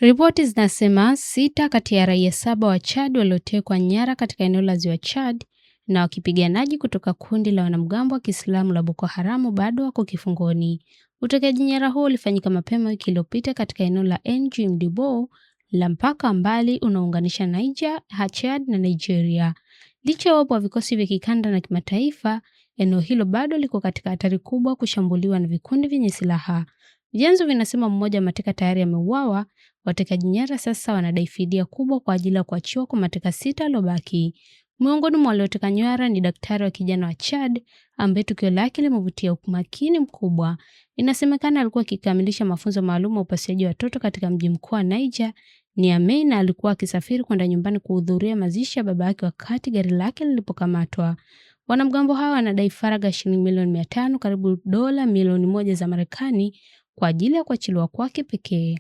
Ripoti zinasema 6 kati ya raia 7 wa Chad waliotekwa nyara katika eneo la Ziwa Chad na wapiganaji kutoka kundi la wanamgambo wa Kiislamu la Boko Haram bado wako kifungoni. Utekaji nyara huo ulifanyika mapema wiki iliyopita katika eneo la N'Djamena la mpaka mbali unaounganisha Niger, Chad na Nigeria. Licha ya uwepo wa vikosi vya kikanda na kimataifa, eneo hilo bado liko katika hatari kubwa kushambuliwa na vikundi vyenye silaha. Vyanzo vinasema mmoja wa mateka tayari ameuawa. Watekaji nyara sasa wanadai fidia kubwa kwa ajili ya kuachiwa kwa mateka 6 waliobaki. Miongoni mwa walioteka nyara ni daktari wa kijana wa Chad ambaye tukio lake limevutia umakini mkubwa. Inasemekana alikuwa akikamilisha mafunzo maalum ya upasuaji wa watoto katika mji mkuu wa Niger, Niamey, na alikuwa akisafiri kwenda nyumbani kuhudhuria mazishi ya baba yake wakati gari lake lilipokamatwa. Wanamgambo hawa wanadai faragha shilingi milioni 500, karibu dola milioni 1 za Marekani, kwa ajili ya kuachiliwa kwake pekee.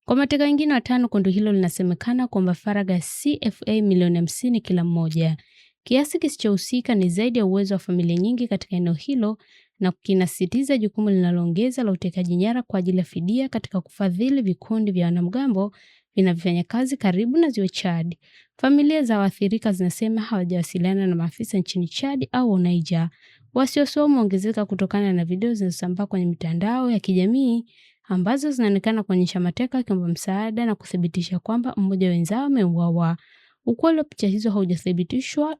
Kwa mateka wengine 5, kundi hilo linasemekana kuomba faragha CFA milioni 50 kila mmoja. Kiasi kisichohusika ni zaidi ya uwezo wa familia nyingi katika eneo hilo, na kinasisitiza jukumu linaloongeza la utekaji nyara kwa ajili ya fidia katika kufadhili vikundi vya wanamgambo vinavyofanya kazi karibu na Ziwa Chad. Familia za waathirika zinasema hawajawasiliana na maafisa nchini Chad au Niger. Wasiwasi umeongezeka kutokana na video zinazosambaa kwenye mitandao ya kijamii ambazo zinaonekana kuonyesha mateka wakiomba msaada na kuthibitisha kwamba mmoja wa wenzao ameuawa. Ukweli wa picha hizo haujathibitishwa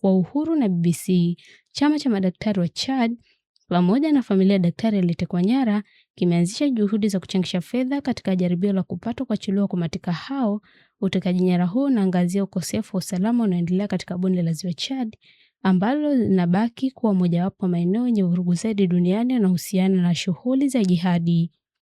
kwa uhuru na BBC. Chama cha madaktari wa Chad pamoja na familia ya daktari aliyetekwa nyara kimeanzisha juhudi za kuchangisha fedha katika jaribio la kupata kuachiliwa kwa mateka hao. Utekaji nyara huu unaangazia ukosefu wa usalama unaoendelea katika bonde la Ziwa Chad ambalo linabaki kuwa mojawapo wa maeneo yenye vurugu zaidi duniani yanayohusiana na shughuli za jihadi.